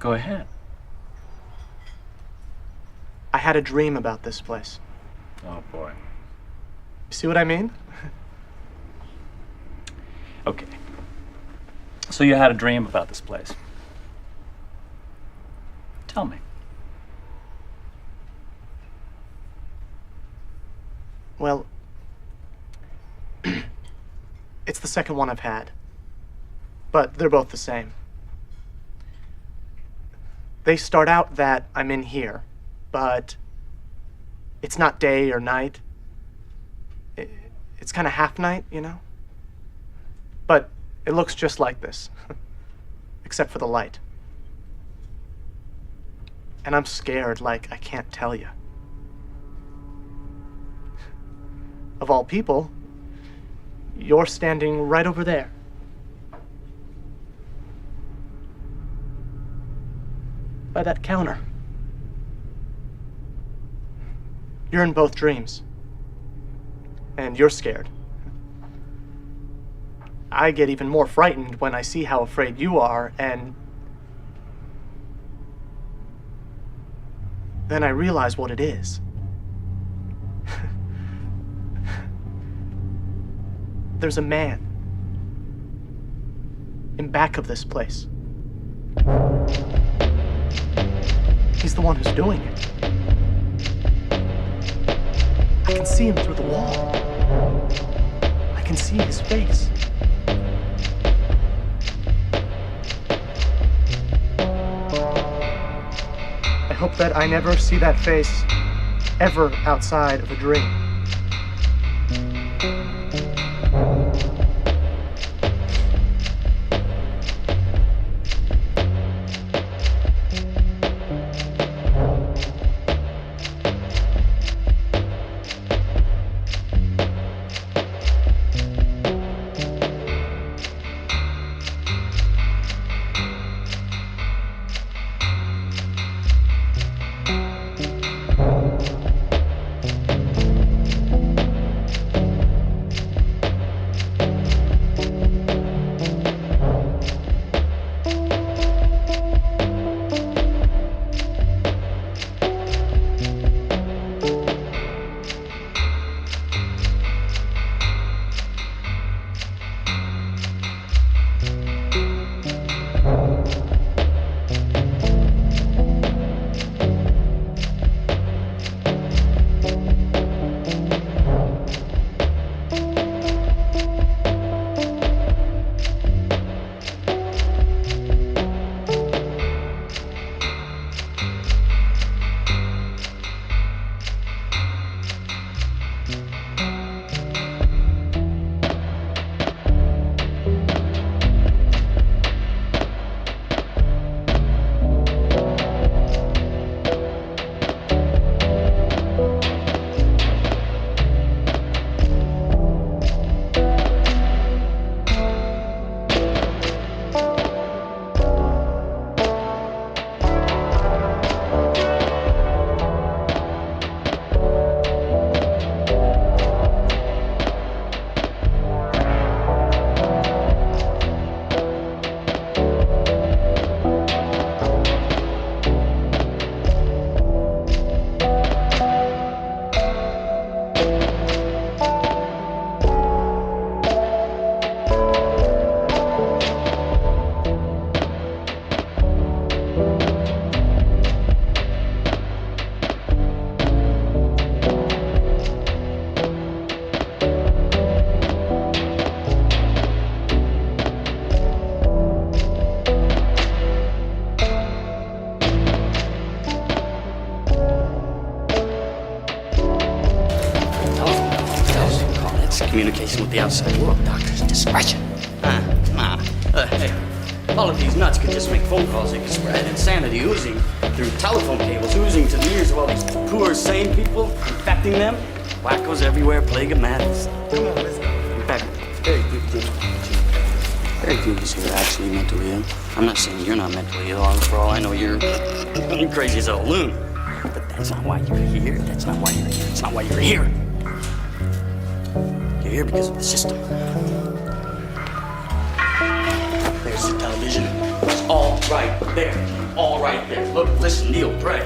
Go ahead. I had a dream about this place. Oh, boy. See what I mean? Okay. So you had a dream about this place. Tell me. Well, it's the second one I've had. But they're both the same. They start out that I'm in here, but it's not day or night. It's kind of half night, you know? But it looks just like this, except for the light. And I'm scared like I can't tell you. Of all people, you're standing right over there. By that counter. You're in both dreams. And you're scared. I get even more frightened when I see how afraid you are, and then I realize what it is. There's a man in back of this place. He's the one who's doing it. I can see him through the wall. I can see his face. I hope that I never see that face ever outside of a dream. Communication with the outside world. Doctor's discretion. Hey, all of these nuts could just make phone calls. They could spread insanity oozing through telephone cables, oozing to the ears of all these poor, sane people, infecting them. Wackos everywhere, plague of madness. Come on, let's go. In fact, very few of us here are actually mentally ill. I'm not saying you're not mentally ill. For all I know, you're crazy as a loon. But that's not why you're here. That's not why you're here. That's not why you're here. You're here because of the system. There's That's the television. It's all right there. All right there. Look, listen, Neil, pray.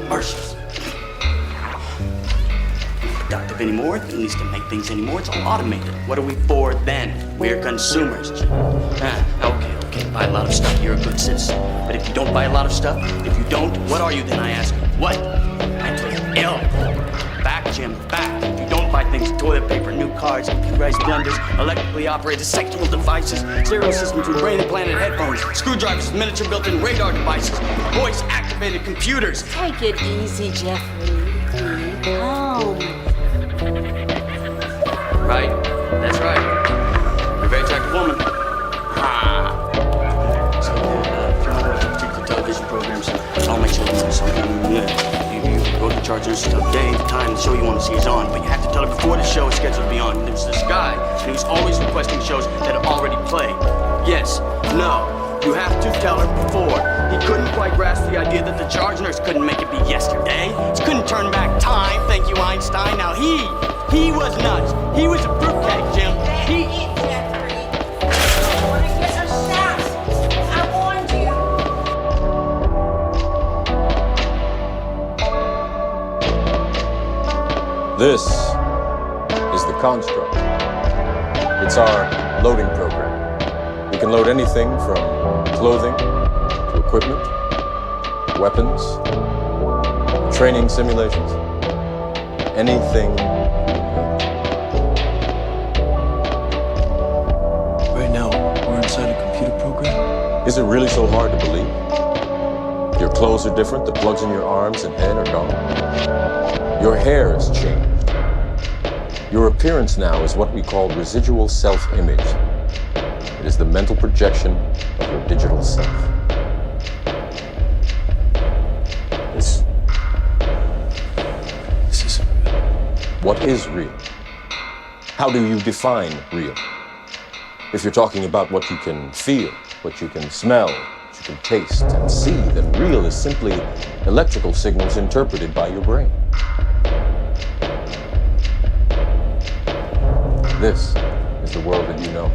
Commercials. Productive anymore, at least can make things anymore. It's all automated. What are we for then? We're consumers, Jim. Okay. Buy a lot of stuff. You're a good citizen. But if you don't buy a lot of stuff, if you don't, what are you then, I ask? What? Mentally ill. Back, Jim, back. If you don't buy things, toilet paper, new cars, computerized blenders, electrically operated sexual devices, stereo systems with brain-implanted headphones, screwdrivers, miniature built-in radar devices, voice-activated computers. Take it easy, Jeffrey. Calm. Right. That's right. You're a very attractive woman. So, if you want to particular television programs, I'll make sure you know something. You go to the charge nurse, tell the day, the time, the show you want to see is on. But you have to tell her before the show is scheduled to be on. And there was this guy, and he was always requesting shows that had already played. Yes. No. You have to tell her before. He couldn't quite grasp the idea that the charge nurse couldn't make it be yesterday. He couldn't turn back time, thank you, Einstein. Now he was nuts. He was a fruitcake, Jim. He... Jeffrey. I want to get a shot. I warned you. This is the construct. It's our loading program. We can load anything from clothing to equipment, weapons, training simulations, anything. Right now, we're inside a computer program. Is it really so hard to believe? Your clothes are different, the plugs in your arms and head are gone. Your hair has changed. Your appearance now is what we call residual self-image. It is the mental projection of your digital self. This isn't real. What is real? How do you define real? If you're talking about what you can feel, what you can smell, what you can taste and see, then real is simply electrical signals interpreted by your brain. This is the world that you know.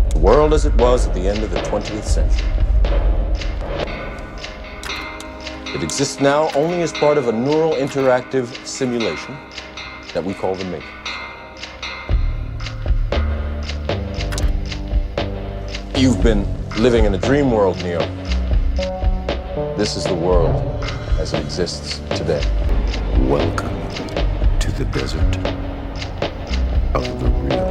The world as it was at the end of the 20th century. It exists now only as part of a neural interactive simulation that we call the Matrix. You've been living in a dream world, Neo. This is the world as it exists today. Welcome to the desert of the real.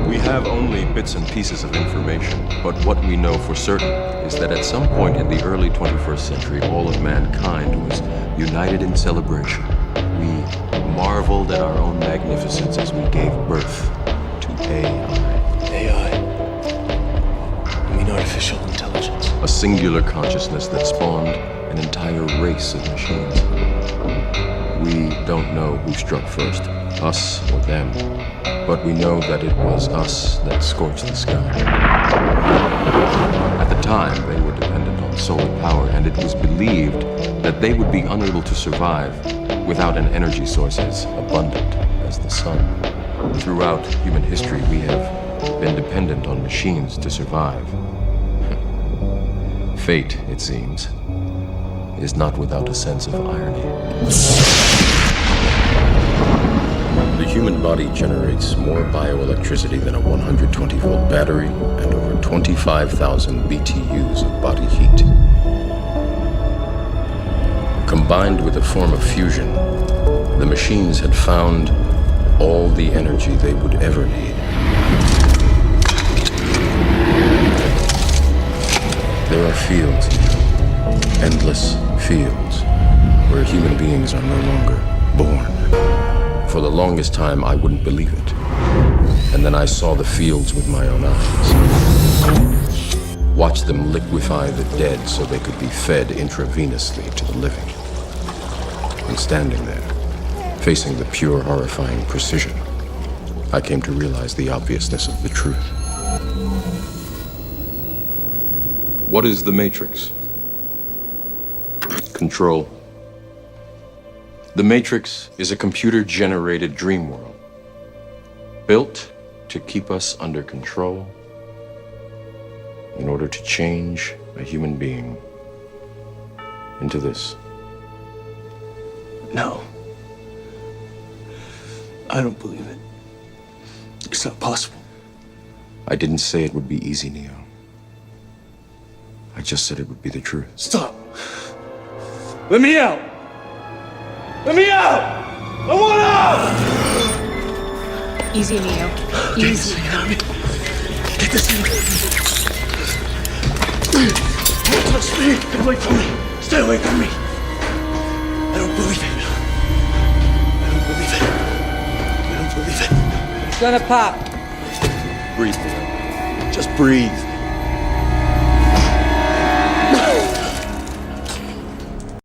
We have only bits and pieces of information, but what we know for certain is that at some point in the early 21st century, all of mankind was united in celebration. We marveled at our own magnificence as we gave birth to AI. AI. You mean artificial intelligence? A singular consciousness that spawned an entire race of machines. We don't know who struck first, us or them, but we know that it was us that scorched the sky. At the time, they were dependent on solar power, and it was believed that they would be unable to survive without an energy source as abundant as the sun. Throughout human history, we have been dependent on machines to survive. Fate, it seems, is not without a sense of irony. The human body generates more bioelectricity than a 120-volt battery and over 25,000 BTUs of body heat. Combined with a form of fusion, the machines had found all the energy they would ever need. There are fields, endless fields, where human beings are no longer born. For the longest time, I wouldn't believe it. And then I saw the fields with my own eyes. Watched them liquefy the dead so they could be fed intravenously to the living. And standing there, facing the pure, horrifying precision, I came to realize the obviousness of the truth. What is the Matrix? Control. The Matrix is a computer-generated dream world. built to keep us under control in order to change a human being into this. No. I don't believe it. It's not possible. I didn't say it would be easy, Neo. I just said it would be the truth. Stop. Let me out. Let me out. I want out. Easy, Neo. Easy. Get this thing. Don't touch me. Get away from me. Stay away from me. I don't believe it. I don't believe it. I don't believe it. It's gonna pop. Breathe. Just breathe.